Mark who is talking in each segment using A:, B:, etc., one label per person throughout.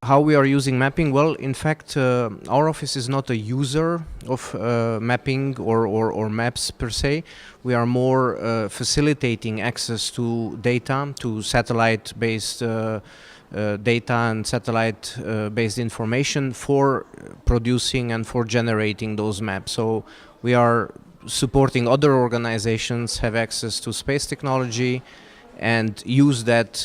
A: How we are using mapping? Well, in fact, our office is not a user of mapping or maps per se. We are more facilitating access to data, to satellite-based data and satellite-based information for producing and for generating those maps. So we are supporting other organizations have access to space technology and use that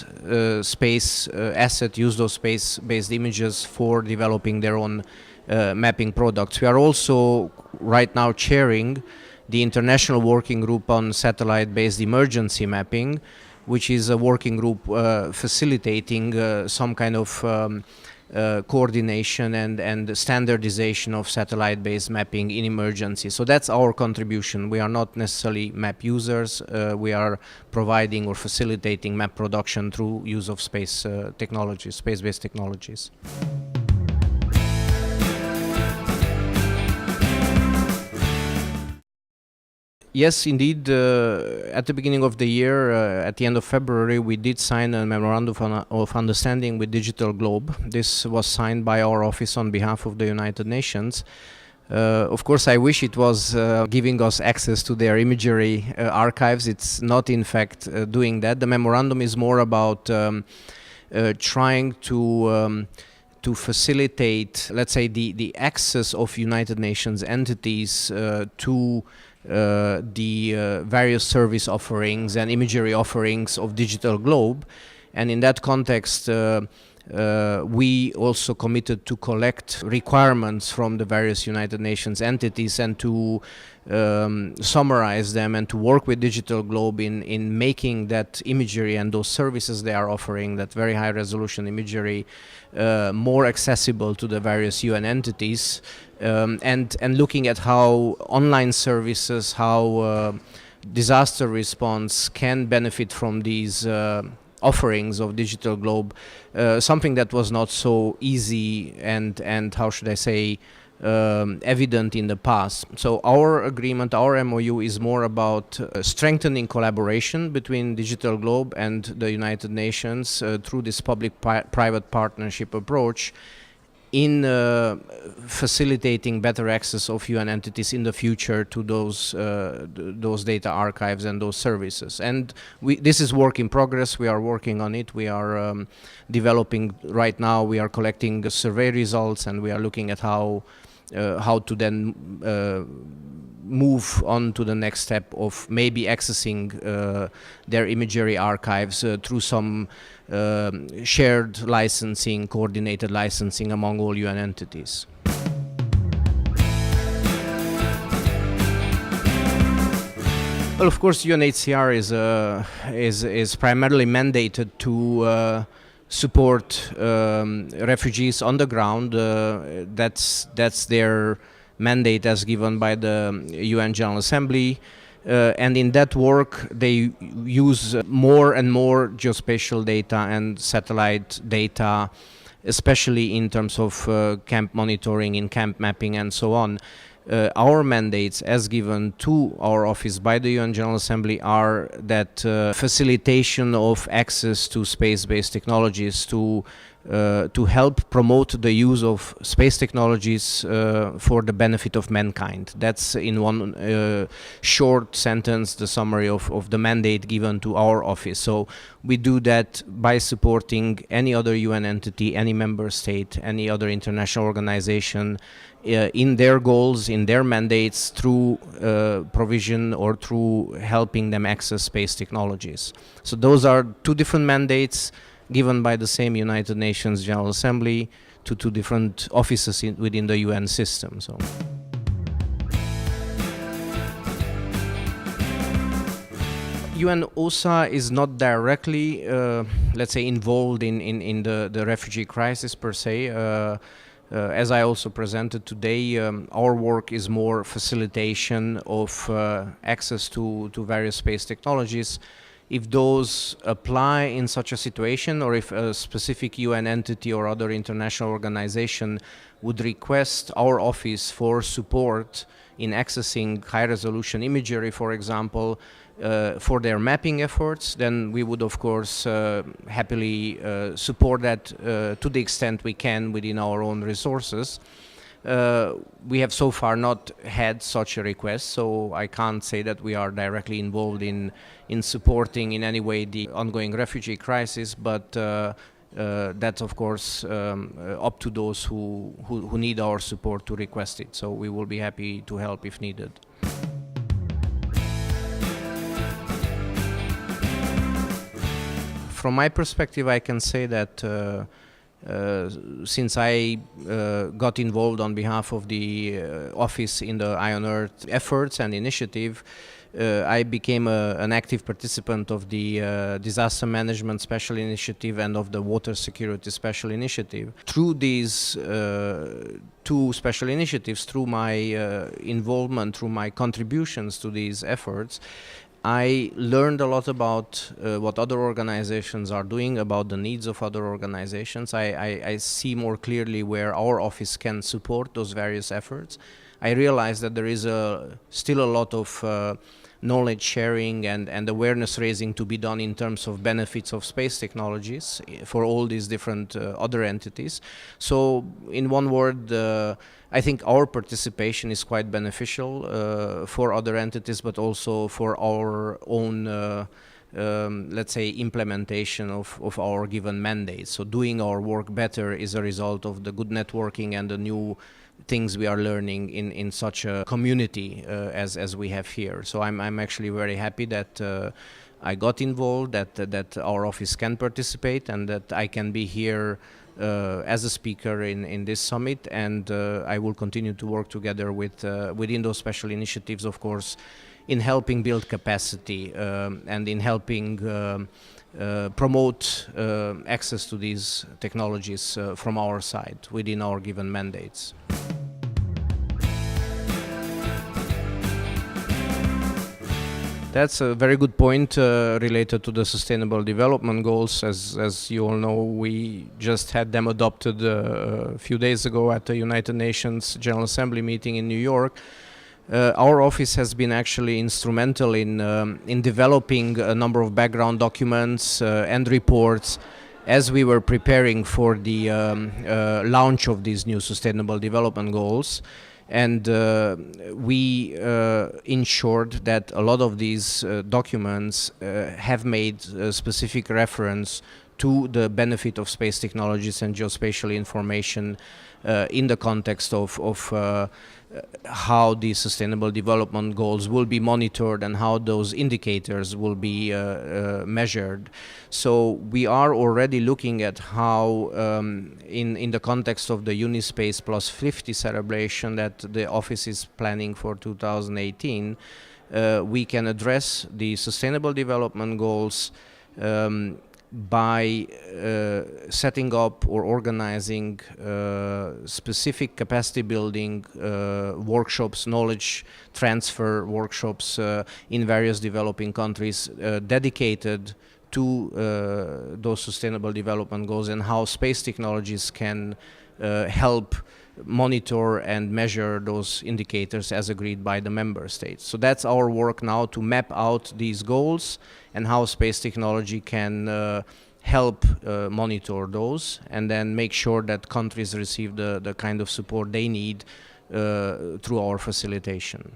A: space asset, use those space-based images for developing their own mapping products. We are also right now chairing the International Working Group on Satellite-Based Emergency Mapping, which is a working group facilitating some kind of coordination and standardization of satellite-based mapping in emergency. So that's our contribution. We are not necessarily map users. We are providing or facilitating map production through use of space technologies, space-based technologies. Yes, indeed. At the beginning of the year, at the end of February, we did sign a memorandum of understanding with Digital Globe. This was signed by our office on behalf of the United Nations. Of course, I wish it was giving us access to their imagery archives. It's not, in fact, doing that. The memorandum is more about trying to facilitate, let's say, the access of United Nations entities to the various service offerings and imagery offerings of Digital Globe. And in that context, we also committed to collect requirements from the various United Nations entities and to summarize them and to work with Digital Globe in making that imagery and those services they are offering, that very high resolution imagery, more accessible to the various UN entities, and looking at how online services, how disaster response can benefit from these offerings of Digital Globe, something that was not so easy and how should I say, evident in the past. So our agreement, our MOU is more about strengthening collaboration between Digital Globe and the United Nations through this public-private partnership approach in facilitating better access of UN entities in the future to those data archives and those services. And this is work in progress. We are working on it. We are developing right now. We are collecting survey results, and we are looking at how to then move on to the next step of maybe accessing their imagery archives through some shared licensing, coordinated licensing among all UN entities. Well, of course, UNHCR is primarily mandated to support refugees on the ground. That's their mandate as given by the UN General Assembly. And in that work, they use more and more geospatial data and satellite data, especially in terms of camp monitoring, in camp mapping, and so on. Our mandates, as given to our office by the UN General Assembly, are that facilitation of access to space-based technologies to help promote the use of space technologies for the benefit of mankind. That's in one short sentence the summary of the mandate given to our office. So we do that by supporting any other UN entity, any member state, any other international organization in their goals, in their mandates, through provision or through helping them access space technologies. So those are two different mandates given by the same United Nations General Assembly to two different offices within the UN system. So. UNOOSA is not directly, let's say, involved in the refugee crisis per se. As I also presented today, our work is more facilitation of access to various space technologies. If those apply in such a situation, or if a specific UN entity or other international organization would request our office for support in accessing high-resolution imagery, for example, for their mapping efforts, then we would of course happily support that to the extent we can within our own resources. We have so far not had such a request, so I can't say that we are directly involved in supporting in any way the ongoing refugee crisis, but that's of course up to those who need our support to request it. So we will be happy to help if needed. From my perspective, I can say that since I got involved on behalf of the office in the Eye on Earth efforts and initiative, I became an active participant of the Disaster Management Special Initiative and of the Water Security Special Initiative. Through these two special initiatives, through my involvement, through my contributions to these efforts, I learned a lot about what other organizations are doing, about the needs of other organizations. I see more clearly where our office can support those various efforts. I realize that there is still a lot of knowledge sharing and awareness raising to be done in terms of benefits of space technologies for all these different other entities. So in one word, I think our participation is quite beneficial for other entities, but also for our own let's say implementation of our given mandates. So doing our work better is a result of the good networking and the new things we are learning in such a community as we have here. So I'm actually very happy that I got involved, that our office can participate, and that I can be here as a speaker in this summit, and I will continue to work together with within those special initiatives, of course, in helping build capacity and in helping promote access to these technologies from our side within our given mandates. That's a very good point related to the Sustainable Development Goals. As you all know, we just had them adopted a few days ago at the United Nations General Assembly meeting in New York. Our office has been actually instrumental in developing a number of background documents and reports as we were preparing for the launch of these new Sustainable Development Goals. And we ensured that a lot of these documents have made specific reference to the benefit of space technologies and geospatial information in the context of how the Sustainable Development Goals will be monitored and how those indicators will be measured. So we are already looking at how, in the context of the Unispace Plus 50 celebration that the office is planning for 2018, we can address the Sustainable Development Goals by setting up or organizing specific capacity building workshops, knowledge transfer workshops in various developing countries dedicated to those Sustainable Development Goals and how space technologies can help monitor and measure those indicators as agreed by the member states. So that's our work now, to map out these goals and how space technology can help monitor those, and then make sure that countries receive the kind of support they need through our facilitation.